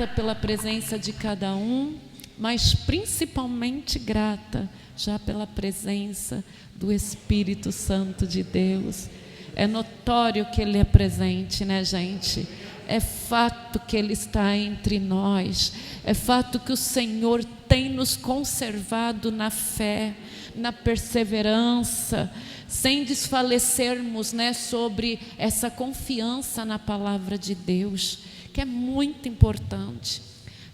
grata pela presença de cada um, mas principalmente grata já pela presença do Espírito Santo de Deus. É notório que Ele é presente, né, gente? É fato que Ele está entre nós. É fato que o Senhor tem nos conservado na fé, na perseverança, sem desfalecermos, né, sobre essa confiança na palavra de Deus, que é muito importante.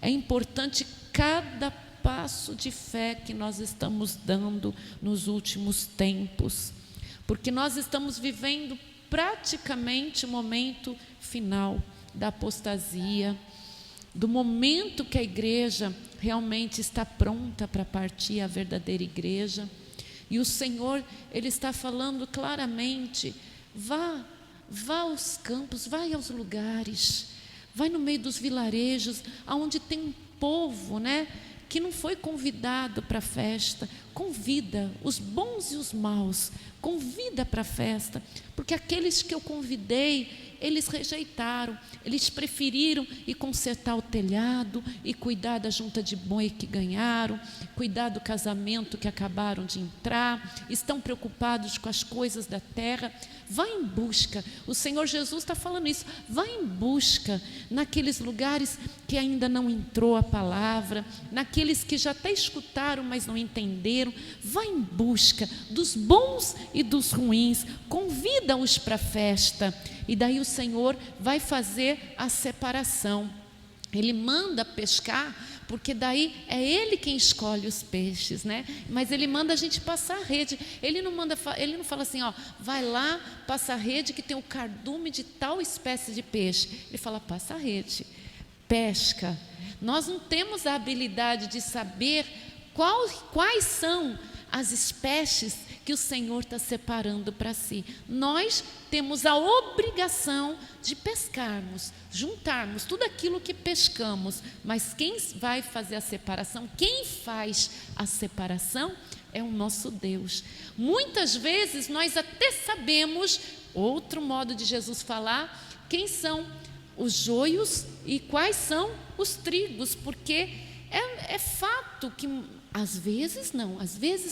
É importante cada passo de fé que nós estamos dando nos últimos tempos, porque nós estamos vivendo praticamente o momento final da apostasia, do momento que a igreja realmente está pronta para partir, a verdadeira igreja. E o Senhor, Ele está falando claramente: vá aos campos, vai aos lugares, vai no meio dos vilarejos, aonde tem um povo, né, que não foi convidado para a festa. Convida os bons e os maus, convida para a festa, porque aqueles que eu convidei, eles rejeitaram, eles preferiram ir consertar o telhado e cuidar da junta de boi que ganharam, cuidar do casamento que acabaram de entrar, estão preocupados com as coisas da terra. Vá em busca, o Senhor Jesus está falando isso, vá em busca naqueles lugares que ainda não entrou a palavra, naqueles que já até escutaram, mas não entenderam. Vá em busca dos bons e dos ruins, convida-os para a festa, e daí o Senhor vai fazer a separação. Ele manda pescar, porque daí é Ele quem escolhe os peixes, né? Mas Ele manda a gente passar a rede. Ele não fala assim, ó, vai lá, passa a rede que tem o cardume de tal espécie de peixe. Ele fala, passa a rede, pesca. Nós não temos a habilidade de saber quais são as espécies que o Senhor está separando para si. Nós temos a obrigação de pescarmos, juntarmos tudo aquilo que pescamos, mas quem vai fazer a separação, quem faz a separação é o nosso Deus. Muitas vezes nós até sabemos, outro modo de Jesus falar, quem são os joios e quais são os trigos, porque é fato que às vezes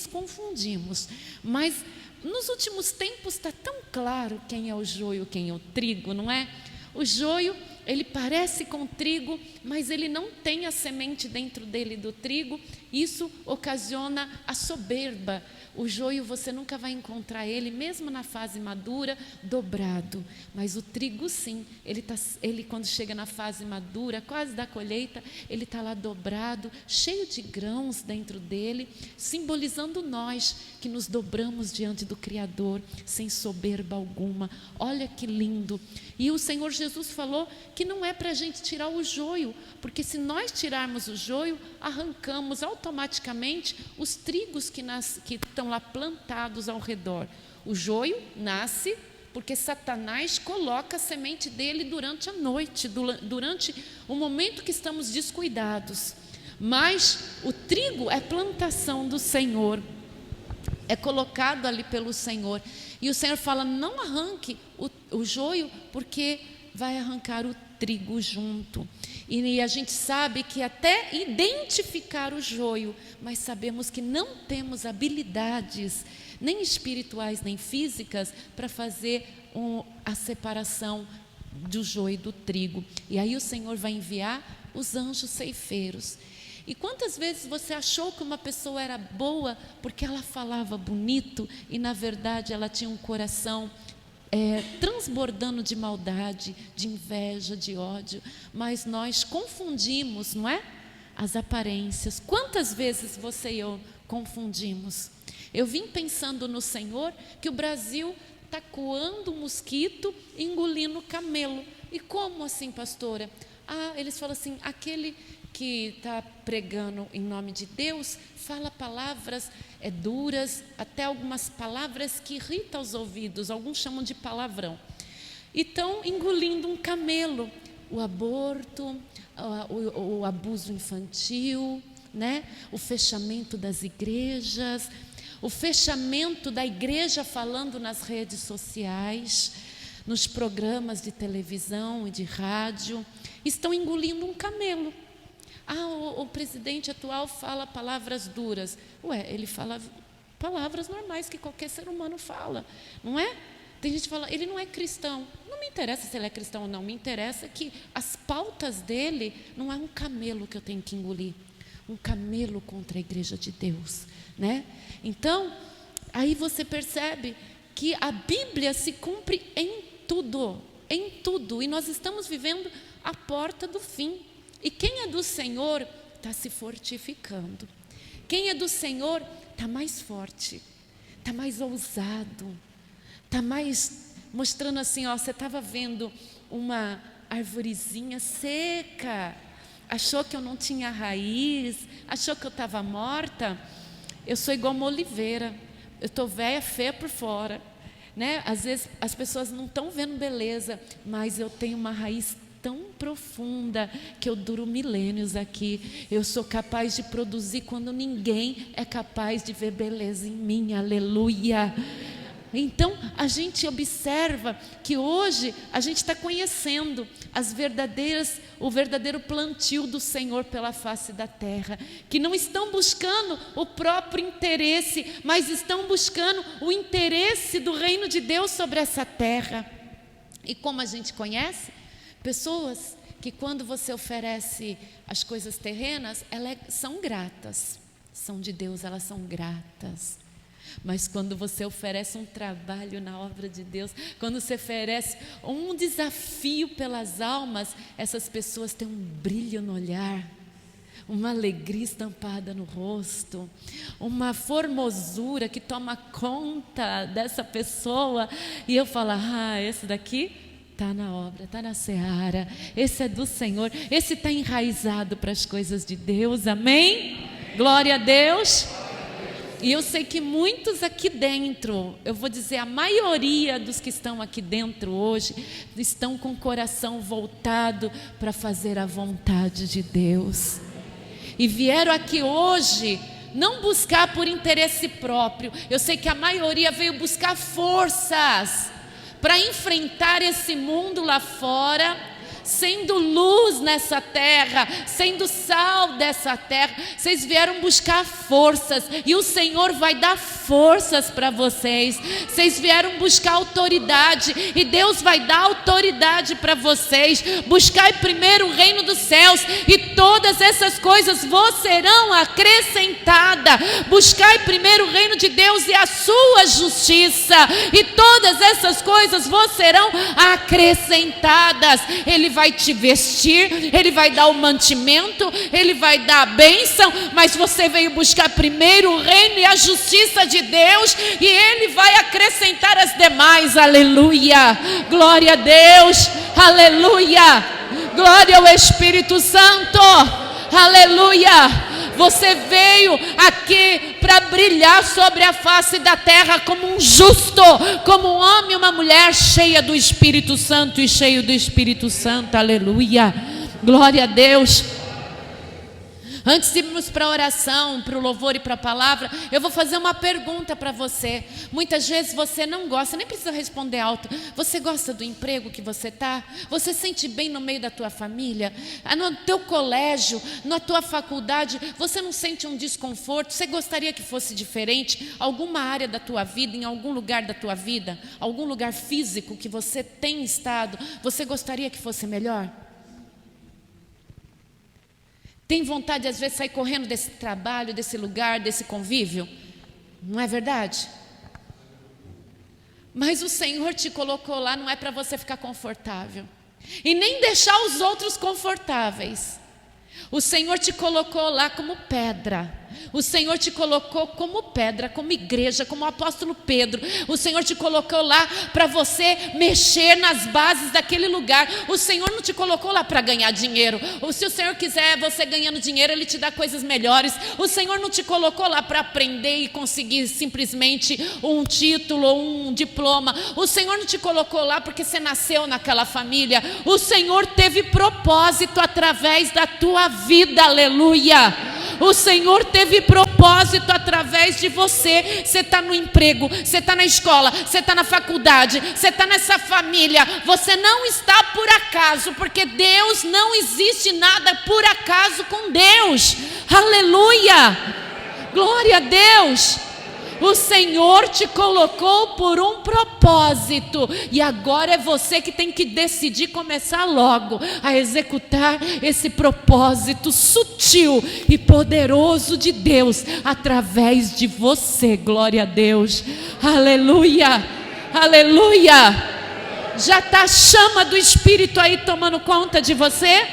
confundimos, mas nos últimos tempos está tão claro quem é o joio, quem é o trigo, não é? O joio, ele parece com o trigo, mas ele não tem a semente dentro dele do trigo. Isso ocasiona a soberba. O joio você nunca vai encontrar ele, mesmo na fase madura, dobrado. Mas o trigo sim, ele quando chega na fase madura, quase da colheita, ele está lá dobrado, cheio de grãos dentro dele, simbolizando nós que nos dobramos diante do Criador, sem soberba alguma. Olha que lindo. E o Senhor Jesus falou que não é para a gente tirar o joio, porque se nós tirarmos o joio, arrancamos automaticamente os trigos que estão lá plantados ao redor. O joio nasce porque Satanás coloca a semente dele durante a noite, durante o momento que estamos descuidados. Mas o trigo é plantação do Senhor, é colocado ali pelo Senhor. E o Senhor fala, não arranque o joio, porque vai arrancar o trigo junto. E a gente sabe que até identificar o joio, mas sabemos que não temos habilidades, nem espirituais, nem físicas, para fazer a separação do joio e do trigo. E aí o Senhor vai enviar os anjos ceifeiros. E quantas vezes você achou que uma pessoa era boa porque ela falava bonito e na verdade ela tinha um coração transbordando de maldade, de inveja, de ódio, mas nós confundimos, não é? As aparências. Quantas vezes você e eu confundimos? Eu vim pensando no Senhor que o Brasil está coando mosquito e engolindo camelo. E como assim, pastora? Eles falam assim, aquele que está pregando em nome de Deus, fala palavras duras, até algumas palavras que irritam os ouvidos, alguns chamam de palavrão. E estão engolindo um camelo, o aborto, o abuso infantil, né? O fechamento das igrejas, o fechamento da igreja falando nas redes sociais. nos programas de televisão e de rádio, estão engolindo um camelo. O presidente atual fala palavras duras. Ele fala palavras normais que qualquer ser humano fala, não é? Tem gente que fala, ele não é cristão. Não me interessa se ele é cristão ou não, me interessa que as pautas dele não é um camelo que eu tenho que engolir. Um camelo contra a igreja de Deus, né? Então, aí você percebe que a Bíblia se cumpre em tudo, e nós estamos vivendo a porta do fim. E quem é do Senhor está se fortificando. Quem é do Senhor está mais forte, está mais ousado, está mais mostrando assim, você estava vendo uma arvorezinha seca, achou que eu não tinha raiz, achou que eu estava morta. Eu sou igual uma oliveira, eu estou velha, feia por fora, né? Às vezes as pessoas não estão vendo beleza, mas eu tenho uma raiz tão profunda que eu duro milênios aqui. Eu sou capaz de produzir quando ninguém é capaz de ver beleza em mim. Aleluia! Então a gente observa que hoje a gente está conhecendo o verdadeiro plantio do Senhor pela face da terra, que não estão buscando o próprio interesse, mas estão buscando o interesse do reino de Deus sobre essa terra. E como a gente conhece? Pessoas que quando você oferece as coisas terrenas, elas são gratas, são de Deus, elas são gratas. Mas quando você oferece um trabalho na obra de Deus, quando você oferece um desafio pelas almas, essas pessoas têm um brilho no olhar, uma alegria estampada no rosto, uma formosura que toma conta dessa pessoa. E eu falo, esse daqui está na obra, está na seara, esse é do Senhor, esse está enraizado para as coisas de Deus, amém? Glória a Deus. E eu sei que muitos aqui dentro, eu vou dizer, a maioria dos que estão aqui dentro hoje, estão com o coração voltado para fazer a vontade de Deus. E vieram aqui hoje não buscar por interesse próprio. Eu sei que a maioria veio buscar forças para enfrentar esse mundo lá fora, sendo luz nessa terra, sendo sal dessa terra. Vocês vieram buscar forças, e o Senhor vai dar forças para vocês. Vocês vieram buscar autoridade, e Deus vai dar autoridade para vocês. Buscai primeiro o reino dos céus, e todas essas coisas vos serão acrescentadas. Buscai primeiro o reino de Deus e a sua justiça, e todas essas coisas vos serão acrescentadas. Ele vai te vestir, Ele vai dar o mantimento, Ele vai dar a bênção, mas você veio buscar primeiro o reino e a justiça de Deus, e Ele vai acrescentar as demais. Aleluia, glória a Deus, aleluia, glória ao Espírito Santo, aleluia. Você veio aqui para brilhar sobre a face da terra como um justo, como um homem e uma mulher cheia do Espírito Santo e cheio do Espírito Santo, aleluia, glória a Deus. Antes de irmos para a oração, para o louvor e para a palavra, eu vou fazer uma pergunta para você. Muitas vezes você não gosta, nem precisa responder alto. Você gosta do emprego que você está? Você sente bem no meio da tua família? No teu colégio, na tua faculdade, você não sente um desconforto? Você gostaria que fosse diferente? Alguma área da tua vida, em algum lugar da tua vida, algum lugar físico que você tem estado, você gostaria que fosse melhor? Tem vontade às vezes de sair correndo desse trabalho, desse lugar, desse convívio? Não é verdade? Mas o Senhor te colocou lá não é para você ficar confortável, e nem deixar os outros confortáveis. O Senhor te colocou lá como pedra. O Senhor te colocou como pedra, como igreja, como o apóstolo Pedro. O Senhor te colocou lá para você mexer nas bases daquele lugar. O Senhor não te colocou lá para ganhar dinheiro. Se o Senhor quiser você ganhando dinheiro, Ele te dá coisas melhores. O Senhor não te colocou lá para aprender e conseguir simplesmente um título ou um diploma. O Senhor não te colocou lá porque você nasceu naquela família. O Senhor teve propósito através da tua vida, aleluia. O Senhor teve propósito através de você. Você está no emprego, você está na escola, você está na faculdade, você está nessa família. Você não está por acaso, porque Deus, não existe nada por acaso com Deus. Aleluia! Glória a Deus! O Senhor te colocou por um propósito, e agora é você que tem que decidir começar logo a executar esse propósito sutil e poderoso de Deus através de você. Glória a Deus, aleluia, aleluia. Já está a chama do Espírito aí tomando conta de você?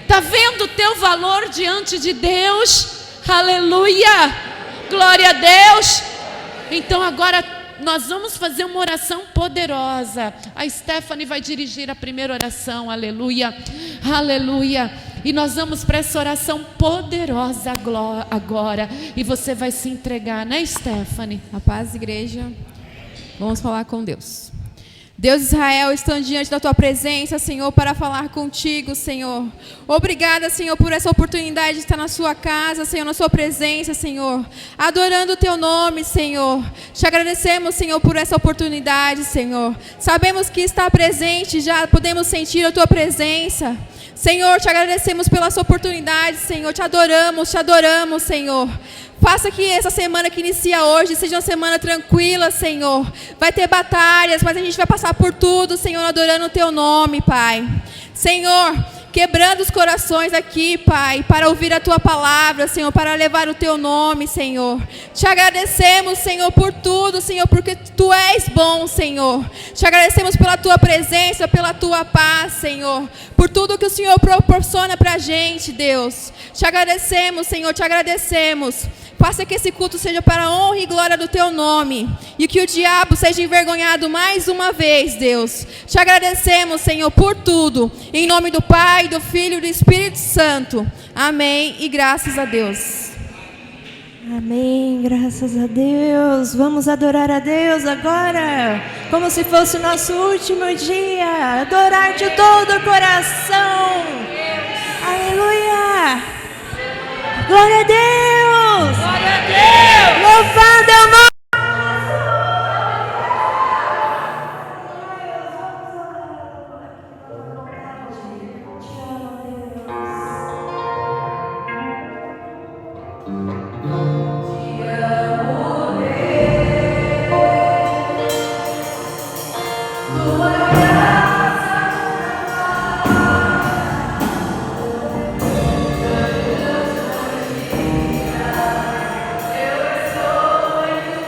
Está vendo o teu valor diante de Deus? Aleluia, glória a Deus. Então agora nós vamos fazer uma oração poderosa. A Stephanie vai dirigir a primeira oração, aleluia, aleluia. E nós vamos para essa oração poderosa agora. E você vai se entregar, né, Stephanie? A paz, igreja. Vamos falar com Deus. Deus de Israel, estamos diante da tua presença, Senhor, para falar contigo, Senhor. Obrigada, Senhor, por essa oportunidade de estar na sua casa, Senhor, na sua presença, Senhor. Adorando o teu nome, Senhor. Te agradecemos, Senhor, por essa oportunidade, Senhor. Sabemos que está presente, já podemos sentir a tua presença. Senhor, te agradecemos pela essa oportunidade, Senhor. Te adoramos, Senhor. Faça que essa semana que inicia hoje seja uma semana tranquila, Senhor. Vai ter batalhas, mas a gente vai passar por tudo, Senhor, adorando o teu nome, Pai. Senhor, quebrando os corações aqui, Pai, para ouvir a tua palavra, Senhor, para levar o teu nome, Senhor. Te agradecemos, Senhor, por tudo, Senhor, porque tu és bom, Senhor. Te agradecemos pela tua presença, pela tua paz, Senhor, por tudo que o Senhor proporciona para a gente, Deus. Te agradecemos, Senhor, te agradecemos. Faça que esse culto seja para a honra e glória do teu nome. E que o diabo seja envergonhado mais uma vez, Deus. Te agradecemos, Senhor, por tudo. Em nome do Pai, do Filho e do Espírito Santo. Amém. E graças a Deus. Amém. Graças a Deus. Vamos adorar a Deus agora. Como se fosse o nosso último dia. Adorar de todo o coração. Aleluia. Glória a Deus! Glória a Deus! Louvado é o nome! Eu estou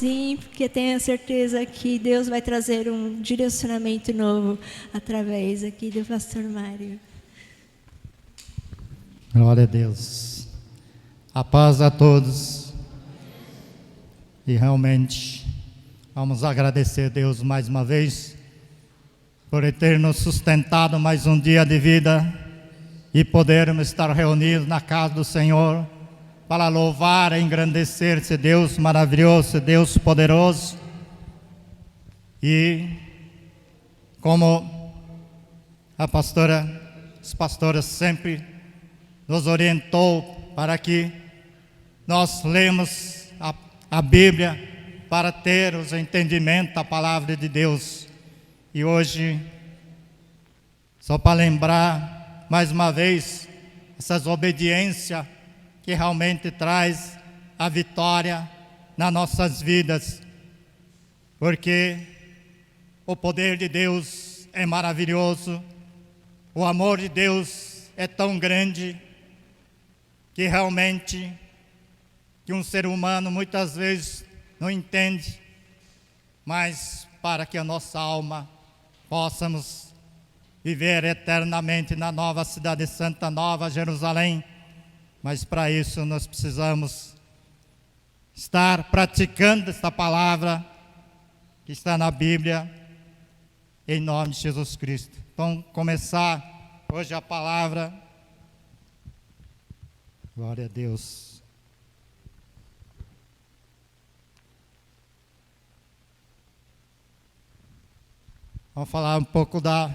sim, porque tenho a certeza que Deus vai trazer um direcionamento novo através aqui do pastor Mário. Glória a Deus. A paz a todos. E realmente vamos agradecer a Deus mais uma vez por ter nos sustentado mais um dia de vida e podermos estar reunidos na casa do Senhor para louvar e engrandecer esse Deus maravilhoso, esse Deus poderoso. E como os pastores sempre nos orientou para que nós lemos a Bíblia para ter os entendimentos da palavra de Deus. E hoje, só para lembrar mais uma vez, essas obediências que realmente traz a vitória nas nossas vidas, porque o poder de Deus é maravilhoso, o amor de Deus é tão grande, que realmente que um ser humano muitas vezes não entende, mas para que a nossa alma possamos viver eternamente na nova cidade santa, Nova Jerusalém. Mas para isso nós precisamos estar praticando esta palavra que está na Bíblia, em nome de Jesus Cristo. Então, começar hoje a palavra. Glória a Deus. Vamos falar um pouco da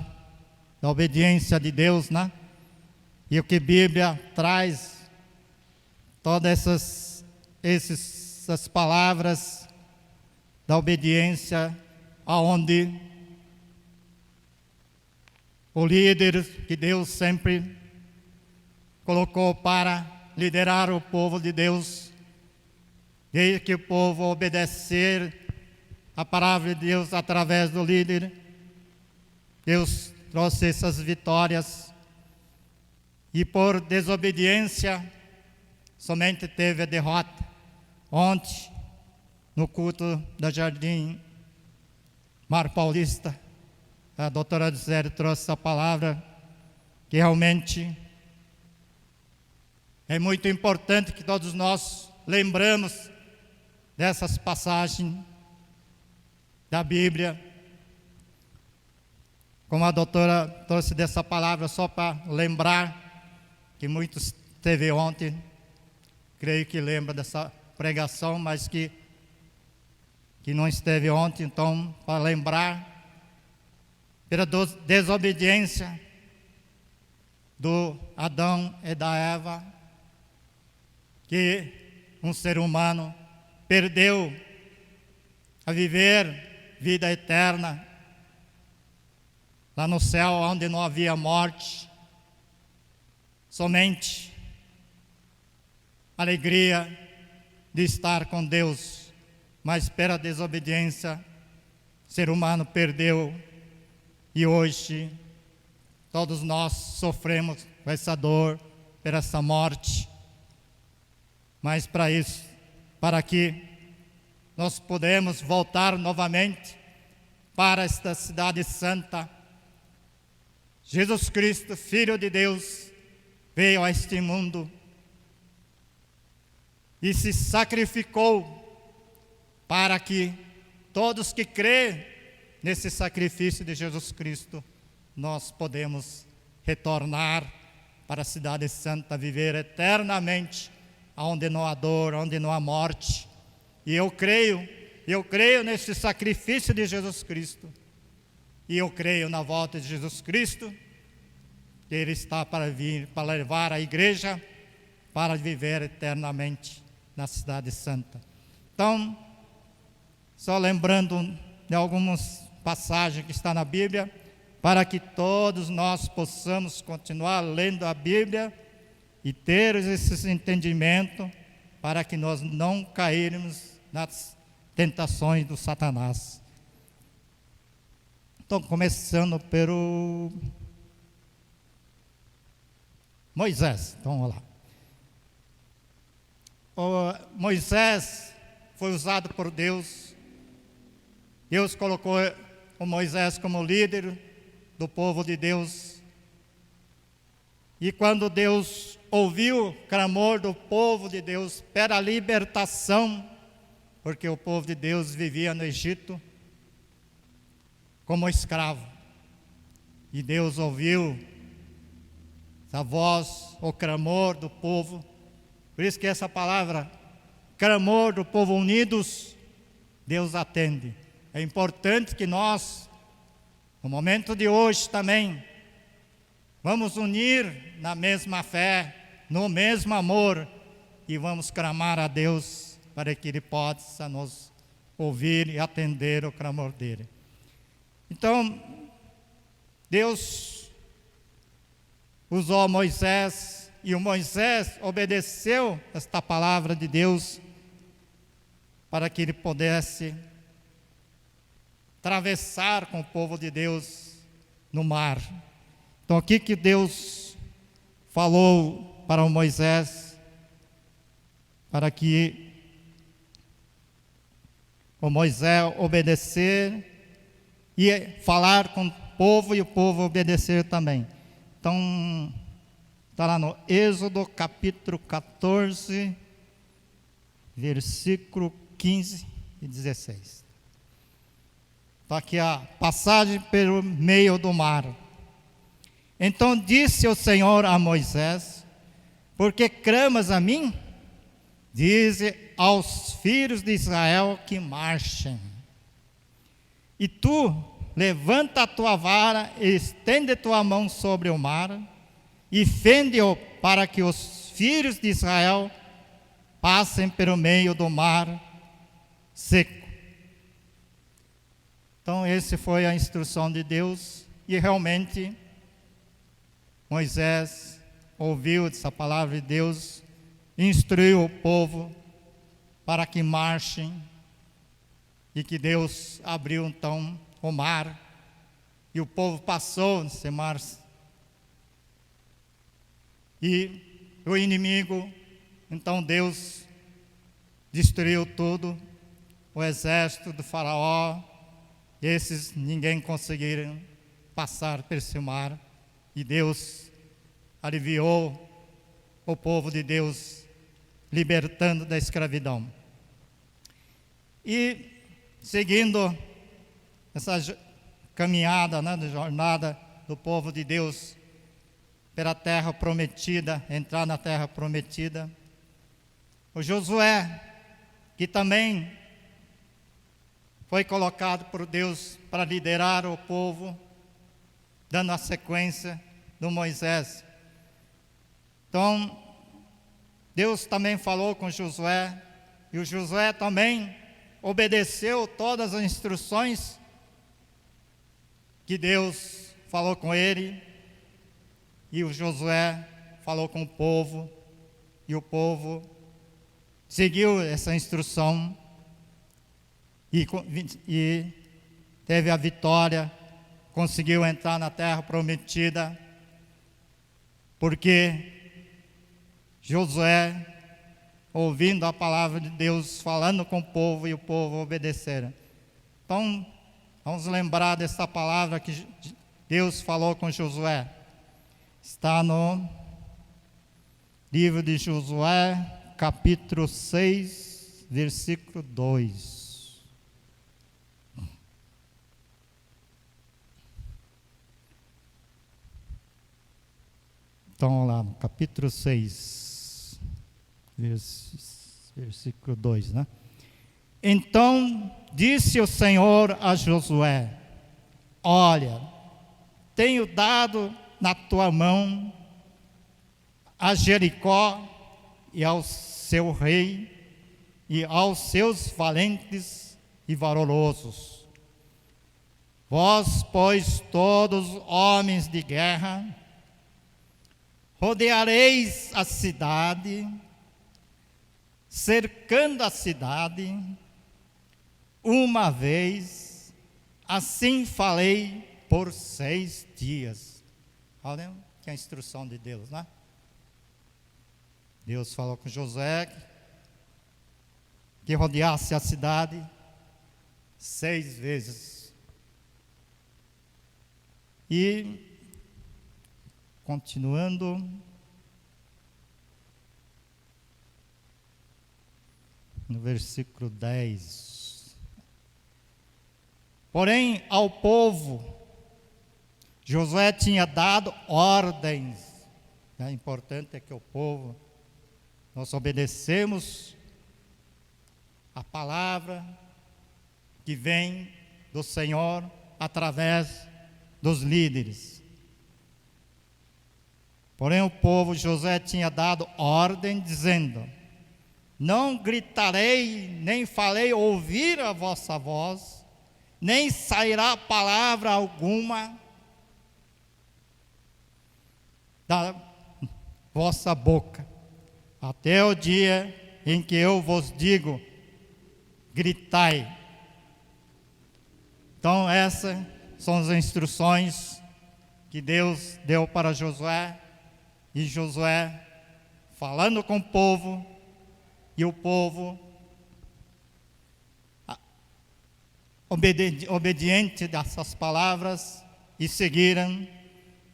obediência de Deus, né? E o que a Bíblia traz. Todas essas palavras da obediência, aonde o líder que Deus sempre colocou para liderar o povo de Deus, desde que o povo obedecer a palavra de Deus através do líder, Deus trouxe essas vitórias. E por desobediência, somente teve a derrota. Ontem, no culto da Jardim Mar Paulista, a doutora Gisele trouxe essa palavra, que realmente é muito importante que todos nós lembramos dessas passagens da Bíblia. Como a doutora trouxe dessa palavra, só para lembrar, que muitos teve ontem, creio que lembra dessa pregação, mas que não esteve ontem, então, para lembrar, pela desobediência do Adão e da Eva, que um ser humano perdeu a viver vida eterna, lá no céu onde não havia morte, somente alegria de estar com Deus, mas pela desobediência, o ser humano perdeu, e hoje todos nós sofremos com essa dor, por essa morte. Mas para isso, para que nós podemos voltar novamente para esta cidade santa, Jesus Cristo, Filho de Deus, veio a este mundo e se sacrificou para que todos que crêem nesse sacrifício de Jesus Cristo, nós podemos retornar para a cidade santa, viver eternamente, onde não há dor, onde não há morte. E eu creio nesse sacrifício de Jesus Cristo, e eu creio na volta de Jesus Cristo, que Ele está para vir, para levar a igreja, para viver eternamente na cidade santa. Então, só lembrando de algumas passagens que estão na Bíblia, para que todos nós possamos continuar lendo a Bíblia e ter esse entendimento, para que nós não cairmos nas tentações do Satanás. Então, começando pelo Moisés. Então, vamos lá. Moisés foi usado por Deus. Deus colocou o Moisés como líder do povo de Deus. E quando Deus ouviu o clamor do povo de Deus pela libertação, porque o povo de Deus vivia no Egito como escravo, e Deus ouviu a voz, o clamor do povo. Por isso que essa palavra, clamor do povo unidos, Deus atende. É importante que nós, no momento de hoje também, vamos unir na mesma fé, no mesmo amor, e vamos clamar a Deus para que Ele possa nos ouvir e atender o clamor dEle. Então, Deus usou Moisés, e o Moisés obedeceu esta palavra de Deus para que ele pudesse atravessar com o povo de Deus no mar. Então, o que Deus falou para o Moisés? Para que o Moisés obedecer e falar com o povo e o povo obedecer também. Então, está lá no Êxodo capítulo 14, versículo 15 e 16. Está aqui a passagem pelo meio do mar. Então disse o Senhor a Moisés: por que clamas a mim? Dize aos filhos de Israel que marchem. E tu, levanta a tua vara e estende tua mão sobre o mar, e fende-o para que os filhos de Israel passem pelo meio do mar seco. Então, essa foi a instrução de Deus, e realmente Moisés ouviu essa palavra de Deus, instruiu o povo para que marchem, e que Deus abriu então o mar, e o povo passou nesse mar, e o inimigo, então Deus destruiu tudo, o exército do faraó, esses ninguém conseguiram passar por esse mar, e Deus aliviou o povo de Deus, libertando da escravidão. E seguindo essa caminhada, da jornada do povo de Deus pela terra prometida, entrar na terra prometida, o Josué, que também foi colocado por Deus para liderar o povo, dando a sequência do Moisés. Então, Deus também falou com Josué, e o Josué também obedeceu todas as instruções que Deus falou com ele, e o Josué falou com o povo, e o povo seguiu essa instrução e teve a vitória, conseguiu entrar na terra prometida, porque Josué, ouvindo a palavra de Deus, falando com o povo, e o povo obedeceram. Então, vamos lembrar dessa palavra que Deus falou com Josué. Está no livro de Josué, capítulo 6, versículo 2. Então, lá no capítulo 6, versículo 2, né? Então disse o Senhor a Josué: olha, tenho dado na tua mão a Jericó e ao seu rei e aos seus valentes e valorosos. Vós, pois, todos homens de guerra, rodeareis a cidade, cercando a cidade, uma vez, assim falei por 6 dias. Olha que é a instrução de Deus, né? Deus falou com Josué que rodeasse a cidade 6 vezes. E, continuando, no versículo 10. Porém, ao povo, Josué tinha dado ordens. É importante que o povo, nós obedecemos a palavra que vem do Senhor através dos líderes. Porém, o povo, Josué tinha dado ordem, dizendo: não gritarei, nem farei ouvir a vossa voz, nem sairá palavra alguma da vossa boca, até o dia em que eu vos digo: gritai. Então, essas são as instruções que Deus deu para Josué, e Josué falando com o povo, e o povo obediente dessas palavras, e seguiram.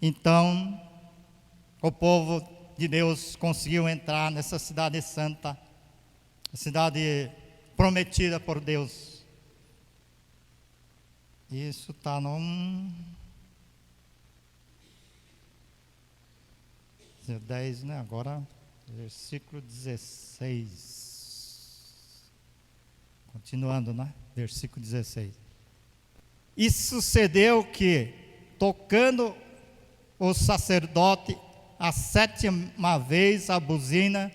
Então, o povo de Deus conseguiu entrar nessa cidade santa, a cidade prometida por Deus. Isso está no 10, né? Agora, versículo 16. Continuando, né? Versículo 16. E sucedeu que, tocando o sacerdote a 7ª vez a buzina,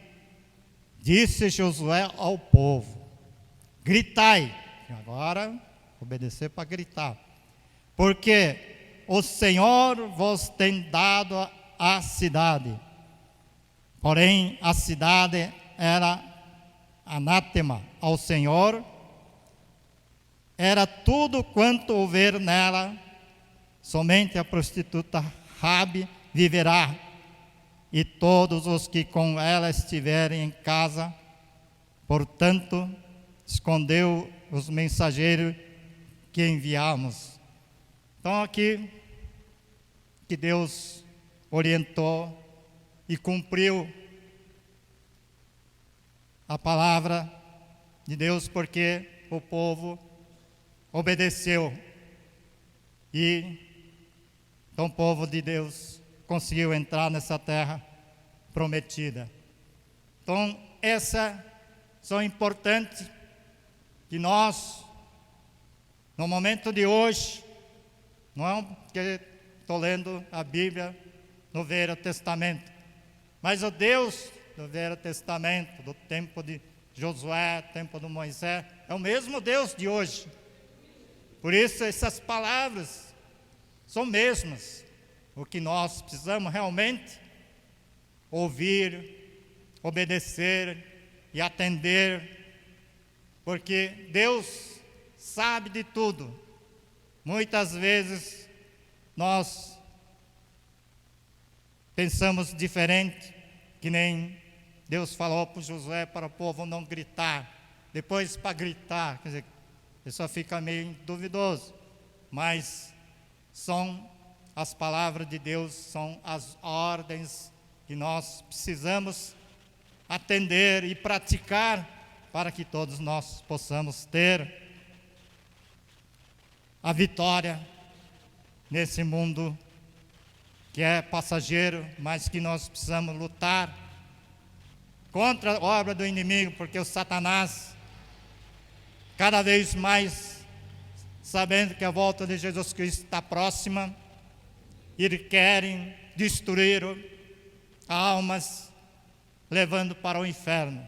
disse Josué ao povo: gritai. Agora, obedecer para gritar. Porque o Senhor vos tem dado a cidade. Porém, a cidade era anátema ao Senhor. Era tudo quanto houver nela, somente a prostituta Rabi viverá, e todos os que com ela estiverem em casa. Portanto, escondeu os mensageiros que enviamos. Então, aqui, que Deus orientou e cumpriu a palavra de Deus, porque o povo obedeceu. E então o povo de Deus conseguiu entrar nessa terra prometida. Então, essas são importantes que nós, no momento de hoje, não é porque estou lendo a Bíblia no Velho Testamento, mas o Deus do Velho Testamento, do tempo de Josué, tempo de Moisés, é o mesmo Deus de hoje. Por isso, essas palavras são mesmas. O que nós precisamos realmente ouvir, obedecer e atender, porque Deus sabe de tudo. Muitas vezes nós pensamos diferente, que nem Deus falou para Josué, para o povo não gritar. Depois, para gritar, quer dizer, a pessoa fica meio duvidoso, mas são as palavras de Deus, são as ordens que nós precisamos atender e praticar para que todos nós possamos ter a vitória nesse mundo que é passageiro, mas que nós precisamos lutar contra a obra do inimigo, porque o Satanás, cada vez mais, sabendo que a volta de Jesus Cristo está próxima, eles querem destruir almas, levando para o inferno.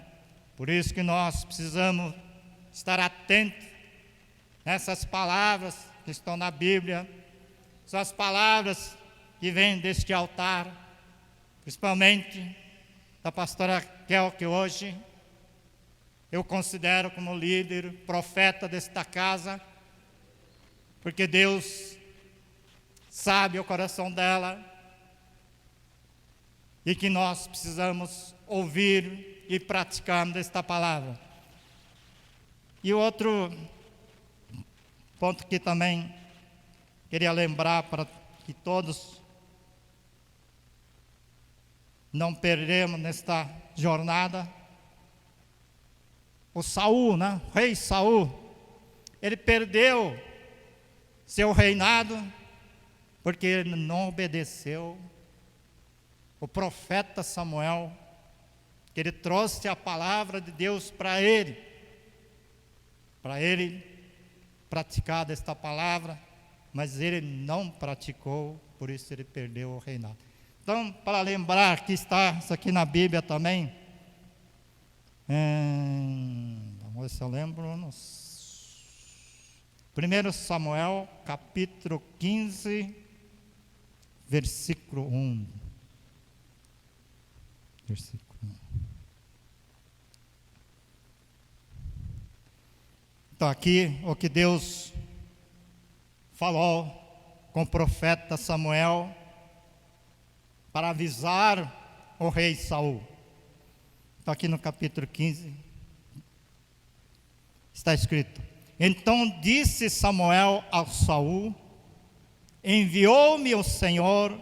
Por isso que nós precisamos estar atentos nessas palavras que estão na Bíblia, são as palavras que vêm deste altar, principalmente da pastora Raquel, que hoje eu considero como líder, profeta desta casa, porque Deus sabe o coração dela e que nós precisamos ouvir e praticarmos esta palavra. E outro ponto que também queria lembrar para que todos não perdemos nesta jornada, o Saul, né? O rei Saul, ele perdeu seu reinado porque ele não obedeceu o profeta Samuel, que ele trouxe a palavra de Deus para ele praticar esta palavra, mas ele não praticou, por isso ele perdeu o reinado. Então, para lembrar que está isso aqui na Bíblia também, vamos ver se eu lembro, 1 Samuel, capítulo 15, versículo 1. Versículo 1. Então, aqui, o que Deus falou com o profeta Samuel para avisar o rei Saul. Então, aqui no capítulo 15, está escrito: Então disse Samuel a Saul: Enviou-me o Senhor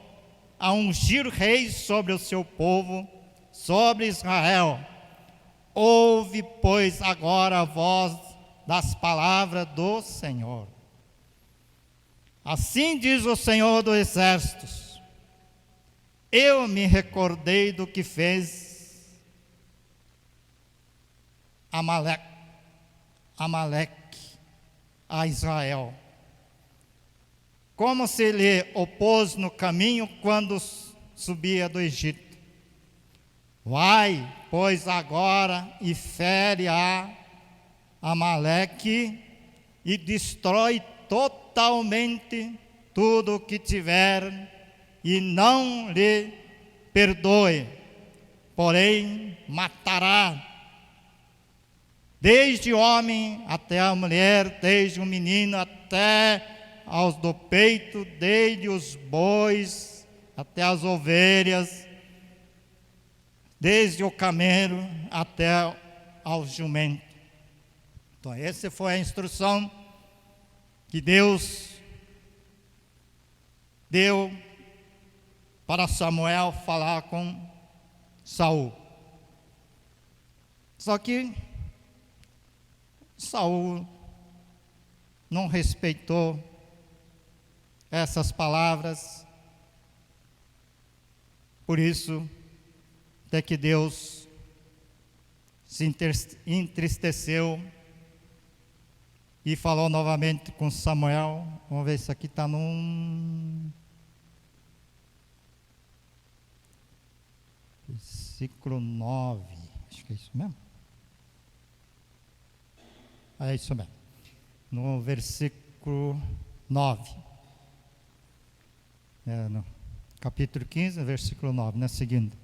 a ungir rei sobre o seu povo, sobre Israel. Ouve, pois, agora a voz das palavras do Senhor. Assim diz o Senhor dos Exércitos: Eu me recordei do que fez Amaleque a Israel, como se lhe opôs no caminho quando subia do Egito. Vai, pois, agora e fere a Amaleque e destrói totalmente tudo o que tiver e não lhe perdoe, porém matará desde o homem até a mulher, desde o menino até aos do peito, desde os bois até as ovelhas, desde o camelo até ao jumento. Então, essa foi a instrução que Deus deu para Samuel falar com Saul. Só que Saul não respeitou essas palavras, por isso até que Deus se entristeceu e falou novamente com Samuel. Vamos ver se aqui está num versículo 9, acho que é isso mesmo. É isso mesmo. No versículo 9. No capítulo 15, versículo 9, né? Seguindo.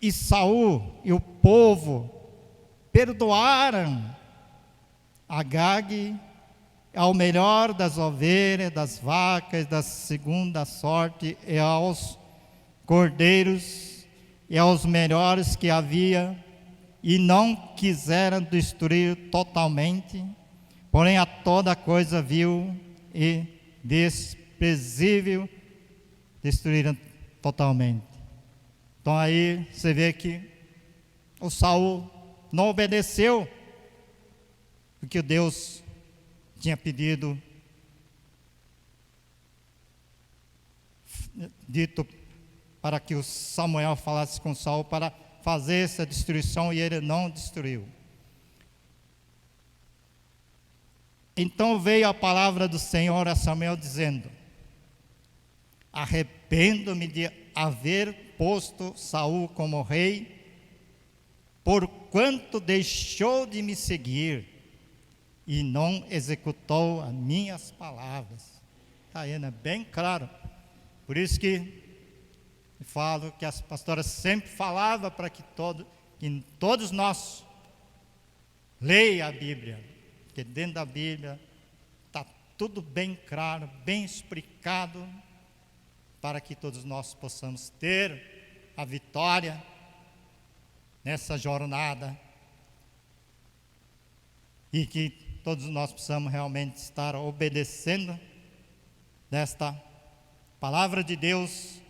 E Saul e o povo perdoaram Agag ao melhor das ovelhas, das vacas, da segunda sorte, e aos cordeiros, e aos melhores que havia, e não quiseram destruir totalmente, porém a toda coisa vil e desprezível destruíram totalmente. Então aí você vê que o Saul não obedeceu o que Deus tinha pedido, dito para que o Samuel falasse com Saul para fazer essa destruição, e ele não destruiu. Então veio a palavra do Senhor a Samuel dizendo: Arrependo-me de haver posto Saul como rei, porquanto deixou de me seguir e não executou as minhas palavras. Está aí, né? Bem claro. Por isso que eu falo que as pastoras sempre falavam para que todos nós leiam a Bíblia, porque dentro da Bíblia está tudo bem claro, bem explicado, para que todos nós possamos ter a vitória nessa jornada e que todos nós precisamos realmente estar obedecendo desta palavra de Deus,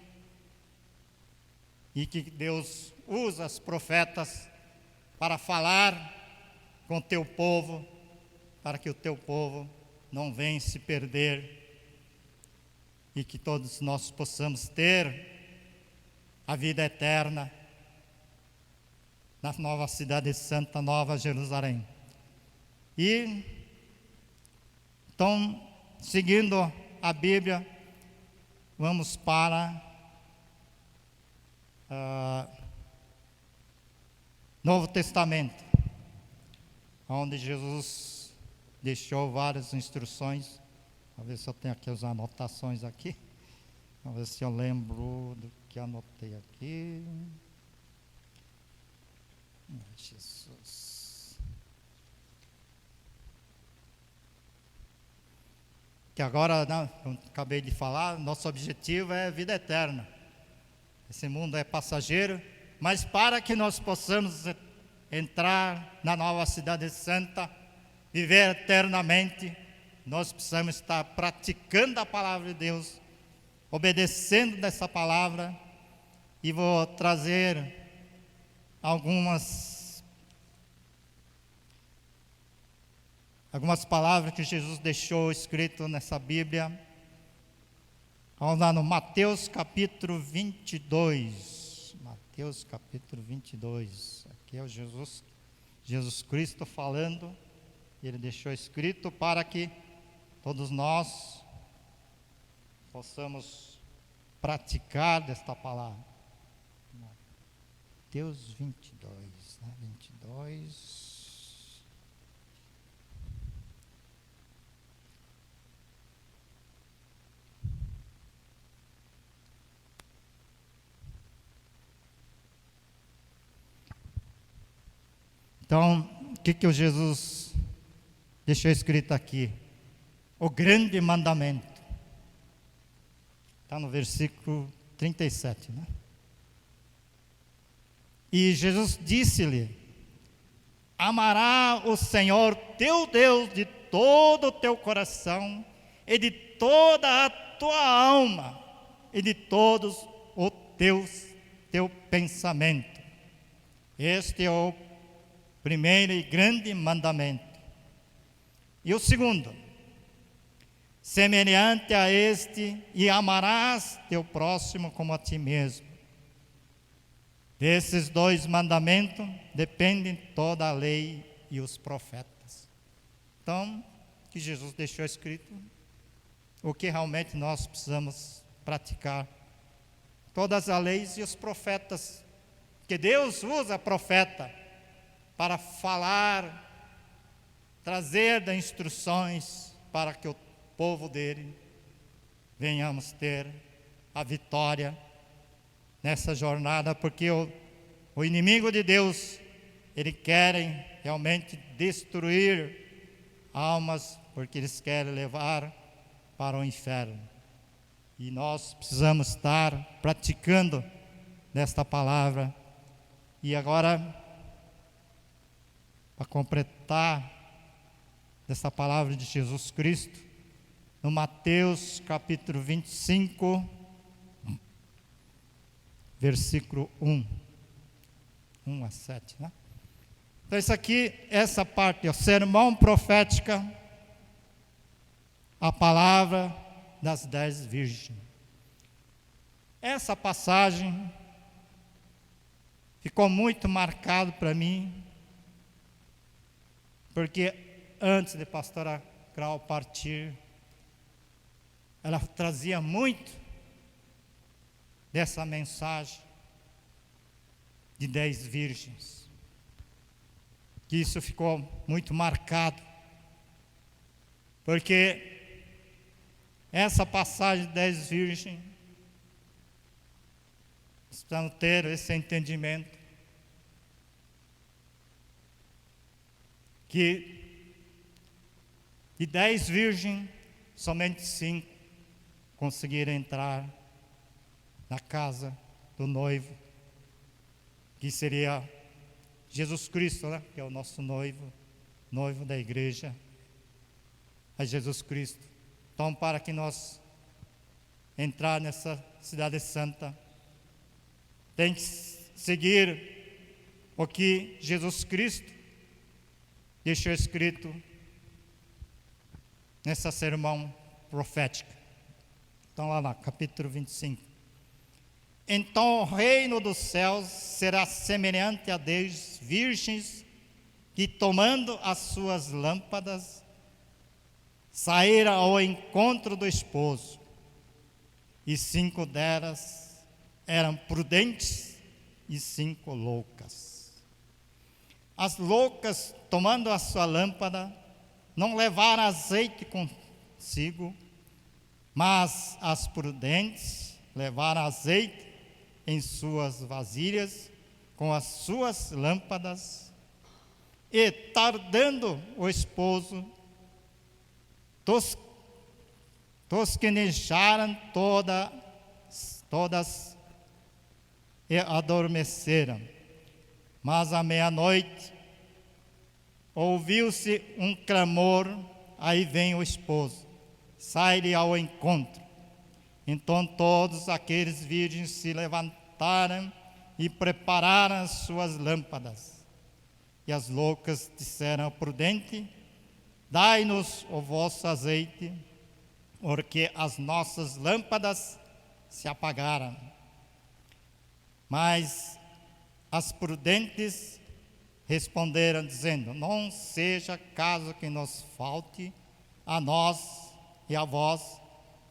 e que Deus usa os profetas para falar com o teu povo, para que o teu povo não venha se perder, e que todos nós possamos ter a vida eterna na nova cidade santa, Nova Jerusalém. E então, seguindo a Bíblia, vamos para Novo Testamento, onde Jesus deixou várias instruções. Vamos ver se eu tenho aqui as anotações aqui. Vamos ver se eu lembro do que anotei aqui. Jesus. Que agora, como acabei de falar, nosso objetivo é vida eterna. Esse mundo é passageiro, mas para que nós possamos entrar na nova cidade santa, viver eternamente, nós precisamos estar praticando a palavra de Deus, obedecendo dessa palavra. E vou trazer algumas palavras que Jesus deixou escrito nessa Bíblia. Vamos lá no Mateus capítulo 22. Mateus capítulo 22. Aqui é o Jesus Cristo falando. Ele deixou escrito para que todos nós possamos praticar desta palavra. Mateus 22, né? 22. Então, o que o Jesus deixou escrito aqui? O grande mandamento. Está no versículo 37, né? E Jesus disse-lhe: amará o Senhor teu Deus de todo o teu coração, e de toda a tua alma, e de todos os teu pensamento. Este é o primeiro e grande mandamento. E o segundo, semelhante a este, e amarás teu próximo como a ti mesmo. Desses dois mandamentos dependem toda a lei e os profetas. Então, que Jesus deixou escrito, o que realmente nós precisamos praticar. Todas as leis e os profetas, que Deus usa profeta para falar, trazer das instruções para que o povo dele venhamos ter a vitória nessa jornada, porque o inimigo de Deus, ele querem realmente destruir almas, porque eles querem levar para o inferno. E nós precisamos estar praticando nesta palavra. E agora, para completar dessa palavra de Jesus Cristo, no Mateus capítulo 25, versículo 1 a 7, né? Então isso aqui, essa parte, o sermão profética, a palavra das 10 virgens. Essa passagem ficou muito marcado para mim, porque antes de pastora Grau partir, ela trazia muito dessa mensagem de 10 virgens, que isso ficou muito marcado, porque essa passagem de 10 virgens, precisamos ter esse entendimento, que de 10 virgens, somente 5 conseguiram entrar na casa do noivo, que seria Jesus Cristo, né? Que é o nosso noivo. noivo da igreja, a Jesus Cristo. Então, para que nós entrar nessa cidade santa, tem que seguir o que Jesus Cristo deixou escrito nessa sermão profética. Então, lá no capítulo 25. Então o reino dos céus será semelhante a 10 virgens que, tomando as suas lâmpadas, saíram ao encontro do esposo. E 5 delas eram prudentes e 5 loucas. As loucas, tomando a sua lâmpada, não levaram azeite consigo, mas as prudentes levaram azeite em suas vasilhas com as suas lâmpadas. E, tardando o esposo, tosquenejaram todas e adormeceram. Mas à meia-noite ouviu-se um clamor, aí vem o esposo, sai-lhe ao encontro. Então todos aqueles virgens se levantaram e prepararam as suas lâmpadas. E as loucas disseram ao prudente: dai-nos o vosso azeite, porque as nossas lâmpadas se apagaram. Mas as prudentes responderam, dizendo: não seja caso que nos falte a nós e a vós,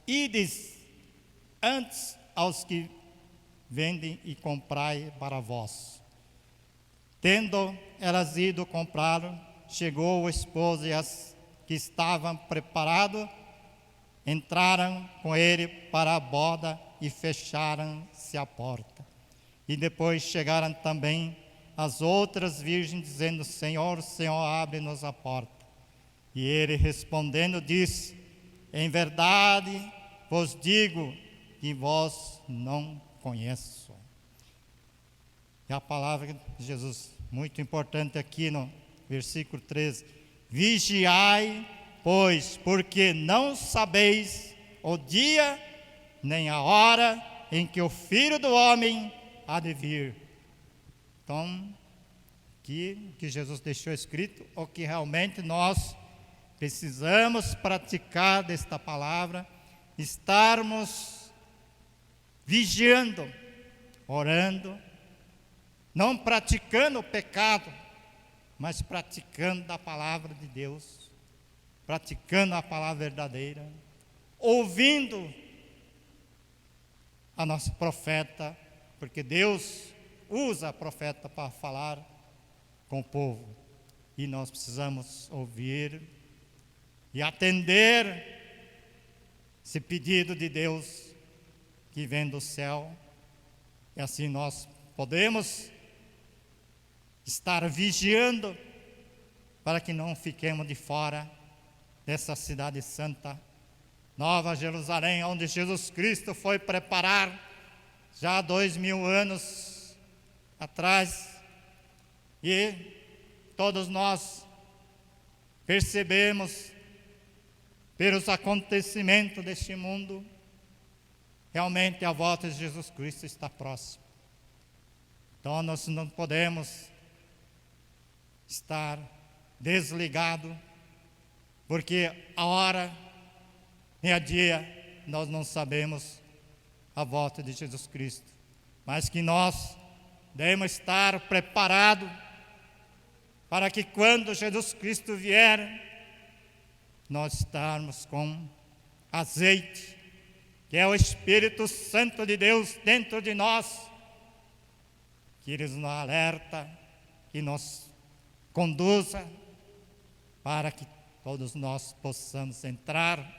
ides antes aos que vendem e comprai para vós. Tendo elas ido comprar, chegou o esposo, e as que estavam preparados entraram com ele para a boda e fecharam-se a porta. E depois chegaram também as outras virgens, dizendo: Senhor, Senhor, abre-nos a porta. E ele respondendo disse: em verdade vos digo que vós não conheço. E a palavra de Jesus, muito importante aqui no versículo 13: vigiai, pois, porque não sabeis o dia nem a hora em que o Filho do Homem há de vir. Então, que Jesus deixou escrito, o que realmente nós precisamos praticar desta palavra, estarmos vigiando, orando, não praticando o pecado, mas praticando a palavra de Deus, praticando a palavra verdadeira, ouvindo a nossa profeta, porque Deus usa a profeta para falar com o povo, e nós precisamos ouvir e atender esse pedido de Deus que vem do céu, e assim nós podemos estar vigiando para que não fiquemos de fora dessa cidade santa, Nova Jerusalém, onde Jesus Cristo foi preparar já há 2000 anos atrás, e todos nós percebemos pelos acontecimentos deste mundo, realmente a volta de Jesus Cristo está próxima. Então nós não podemos estar desligados, porque a hora nem a dia nós não sabemos a volta de Jesus Cristo, mas que nós devemos estar preparados para que quando Jesus Cristo vier, nós estarmos com azeite, que é o Espírito Santo de Deus dentro de nós, que Ele nos alerta, que nos conduza para que todos nós possamos entrar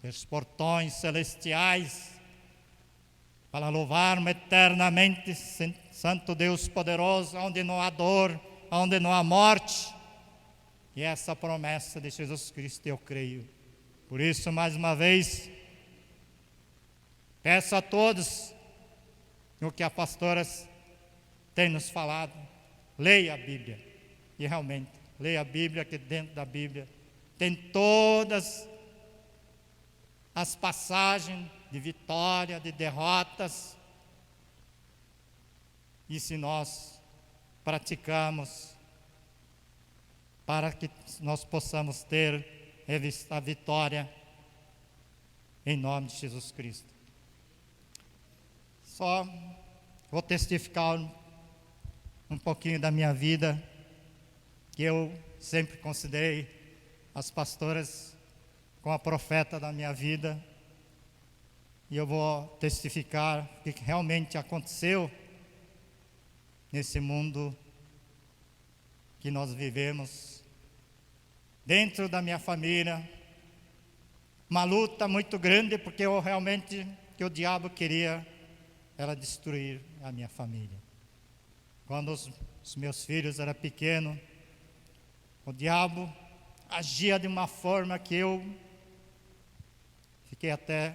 pelos portões celestiais para louvarmos eternamente Santo Deus poderoso, onde não há dor, onde não há morte. E essa promessa de Jesus Cristo eu creio. Por isso, mais uma vez, peço a todos o que a pastora tem nos falado: leia a Bíblia, e realmente leia a Bíblia, que dentro da Bíblia tem todas as passagens de vitória, de derrotas. E se nós praticamos, para que nós possamos ter a vitória em nome de Jesus Cristo. Só vou testificar um pouquinho da minha vida, que eu sempre considerei as pastoras como a profeta da minha vida, e eu vou testificar o que realmente aconteceu nesse mundo que nós vivemos, dentro da minha família, uma luta muito grande, porque eu realmente, que o diabo queria era destruir a minha família. Quando os meus filhos eram pequenos, o diabo agia de uma forma que eu fiquei até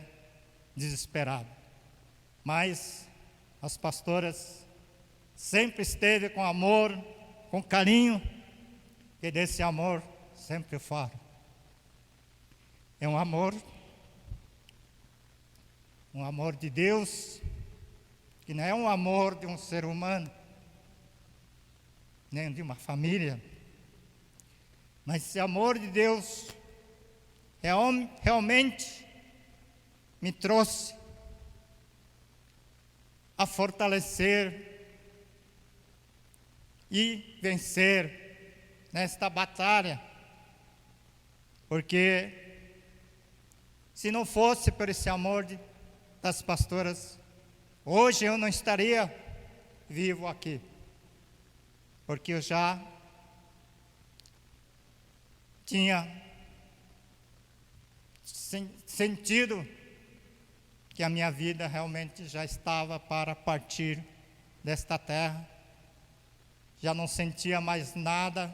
desesperado. Mas as pastoras sempre esteve com amor, com carinho, e desse amor sempre eu falo. É um amor de Deus, que não é um amor de um ser humano, nem de uma família, mas esse amor de Deus realmente me trouxe a fortalecer e vencer nesta batalha, porque se não fosse por esse amor das pastoras, hoje eu não estaria vivo aqui, porque eu já tinha sentido que a minha vida realmente já estava para partir desta terra. Já não sentia mais nada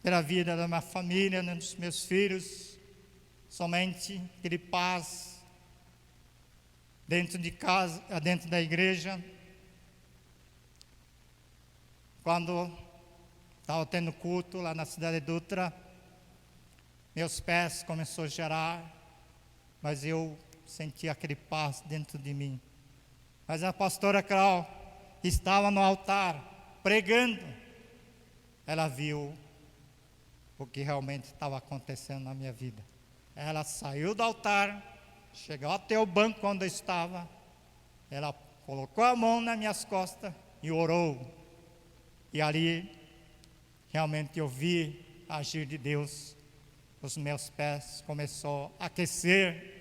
pela vida da minha família, nem dos meus filhos, somente aquele paz dentro de casa, dentro da igreja. Quando estava tendo culto lá na cidade de Dutra, meus pés começaram a gerar, mas eu senti aquele paz dentro de mim. Mas a pastora Clau estava no altar pregando, ela viu o que realmente estava acontecendo na minha vida. Ela saiu do altar, chegou até o banco onde eu estava, ela colocou a mão nas minhas costas e orou. E ali realmente eu vi agir de Deus. Os meus pés começaram a aquecer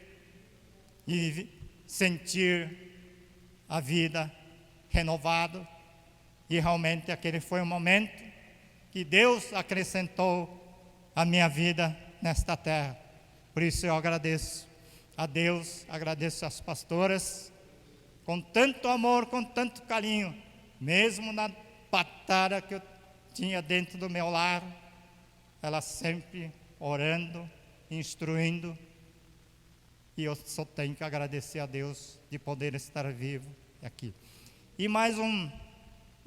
e sentir a vida renovada. E realmente aquele foi o momento que Deus acrescentou a minha vida nesta terra. Por isso eu agradeço a Deus, agradeço às pastoras, com tanto amor, com tanto carinho, mesmo na batalha que eu tinha dentro do meu lar, ela sempre orando, instruindo, e eu só tenho que agradecer a Deus de poder estar vivo aqui. E mais um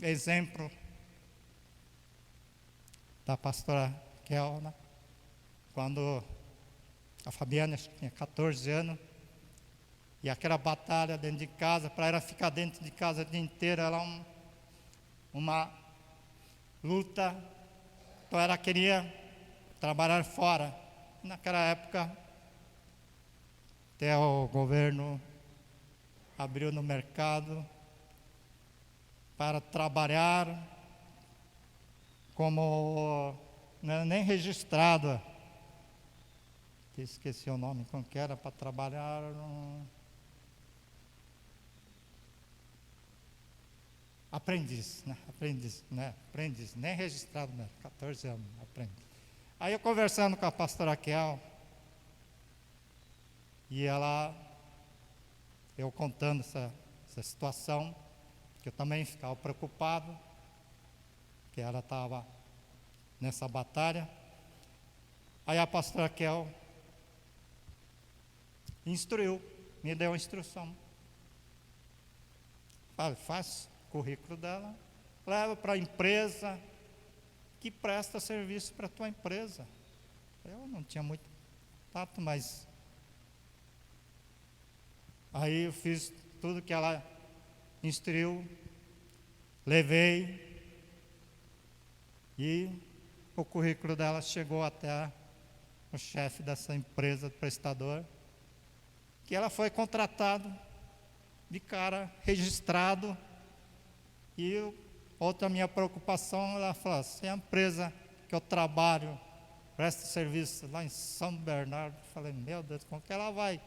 exemplo da pastora Kelna, quando a Fabiana tinha 14 anos, e aquela batalha dentro de casa, para ela ficar dentro de casa o dia inteiro, era uma luta. Então ela queria trabalhar fora. Naquela época, até o governo abriu no mercado para trabalhar como nem registrado. Esqueci o nome, como que era, para trabalhar aprendiz, nem registrado, né? 14 anos, aprendiz. Aí eu conversando com a pastora Raquel, e eu contando essa situação, que eu também ficava preocupado, que ela estava nessa batalha. Aí a pastora Raquel instruiu, me deu a instrução. Faz o currículo dela, leva para a empresa, que presta serviço para a tua empresa. Eu não tinha muito tato, mas aí eu fiz tudo que ela instruiu, levei, e o currículo dela chegou até o chefe dessa empresa prestadora, que ela foi contratada de cara registrado. E outra minha preocupação, ela falou, se a empresa que eu trabalho presta serviço lá em São Bernardo, eu falei, meu Deus, como que ela vai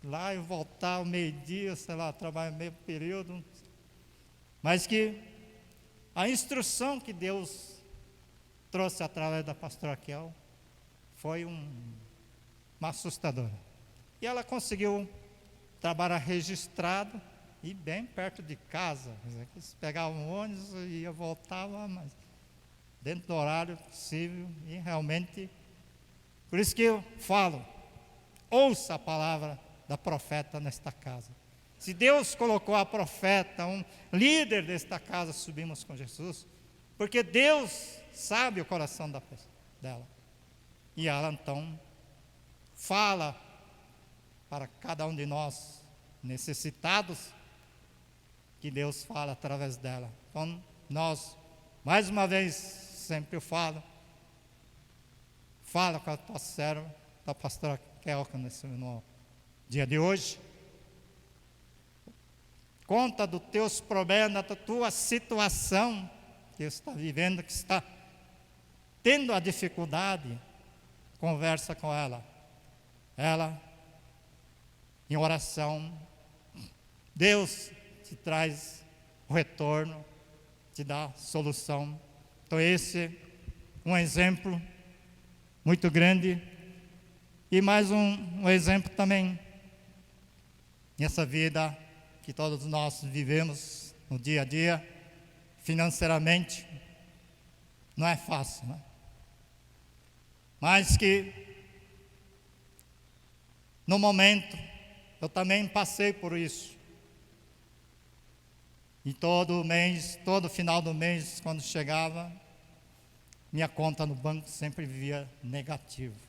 lá e voltar ao meio-dia, sei lá, trabalhar meio período? Mas que a instrução que Deus trouxe através da pastora Raquel foi uma assustadora. E ela conseguiu trabalhar registrado e bem perto de casa. Se pegava um ônibus e ia, voltava, mas dentro do horário possível. E realmente, por isso que eu falo, ouça a palavra da profeta nesta casa. Se Deus colocou a profeta, um líder desta casa, subimos com Jesus, porque Deus sabe o coração dela. E ela então fala para cada um de nós necessitados, que Deus fala através dela. Então nós, mais uma vez, sempre eu falo, fala com a tua serva, da pastora Kelka, no dia de hoje. Conta dos teus problemas, da tua situação que está vivendo, que está tendo a dificuldade. Conversa com ela. Ela, em oração, Deus te traz o retorno, te dá solução. Então esse é um exemplo muito grande. E mais um exemplo também, nessa vida que todos nós vivemos no dia a dia, financeiramente, não é fácil, né? Mas que, no momento, eu também passei por isso. E todo mês, todo final do mês, quando chegava, minha conta no banco sempre via negativo.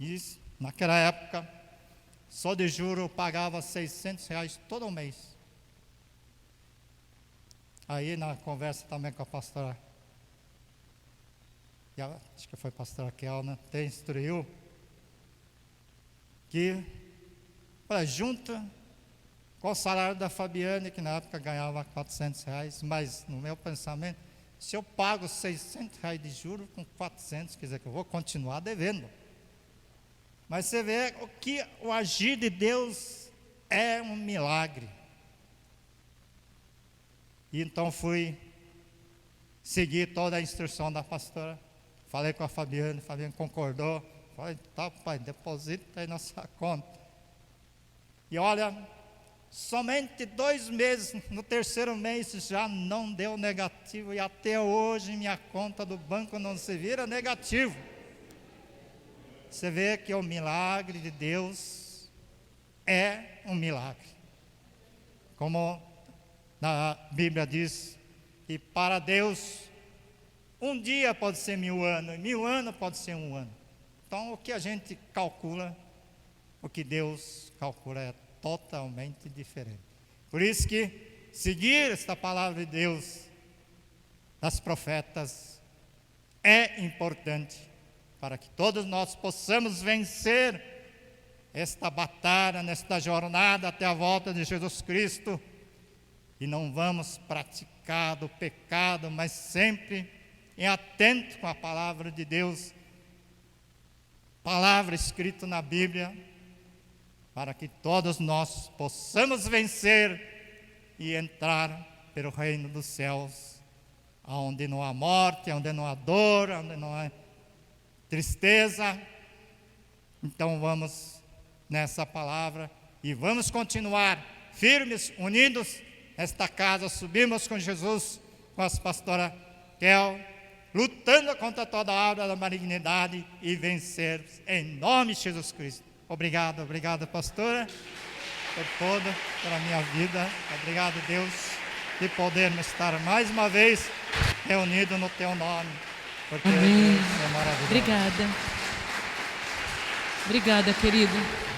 E naquela época, só de juros eu pagava R$600 todo mês. Aí na conversa também com a pastora, acho que foi a pastora Raquel, né? Até instruiu que, olha, junta com o salário da Fabiane, que na época ganhava R$400, mas no meu pensamento, se eu pago R$600 de juros com 400, quer dizer que eu vou continuar devendo. Mas você vê que o agir de Deus é um milagre. E então fui seguir toda a instrução da pastora. Falei com a Fabiane concordou. Falei, tá, pai, deposita aí na sua conta. E olha, somente 2 meses, no terceiro mês já não deu negativo. E até hoje minha conta do banco não se vira negativo. Você vê que o milagre de Deus é um milagre. Como na Bíblia diz, que para Deus, um dia pode ser 1000 anos, e 1000 anos pode ser 1 ano. Então, o que a gente calcula, o que Deus calcula é totalmente diferente. Por isso que seguir esta palavra de Deus, das profetas, é importante, para que todos nós possamos vencer esta batalha, nesta jornada até a volta de Jesus Cristo, e não vamos praticar do pecado, mas sempre em atento com a palavra de Deus, palavra escrita na Bíblia, para que todos nós possamos vencer e entrar pelo reino dos céus, onde não há morte, onde não há dor, onde não há tristeza. Então vamos nessa palavra e vamos continuar firmes, unidos nesta casa. Subimos com Jesus, com a pastora Kel, lutando contra toda a obra da malignidade e vencer em nome de Jesus Cristo. Obrigado, pastora, por toda, pela minha vida. Obrigado, Deus, de podermos estar mais uma vez reunidos no Teu nome, porque Amém. Deus é maravilhoso. Obrigada. Obrigada, querido.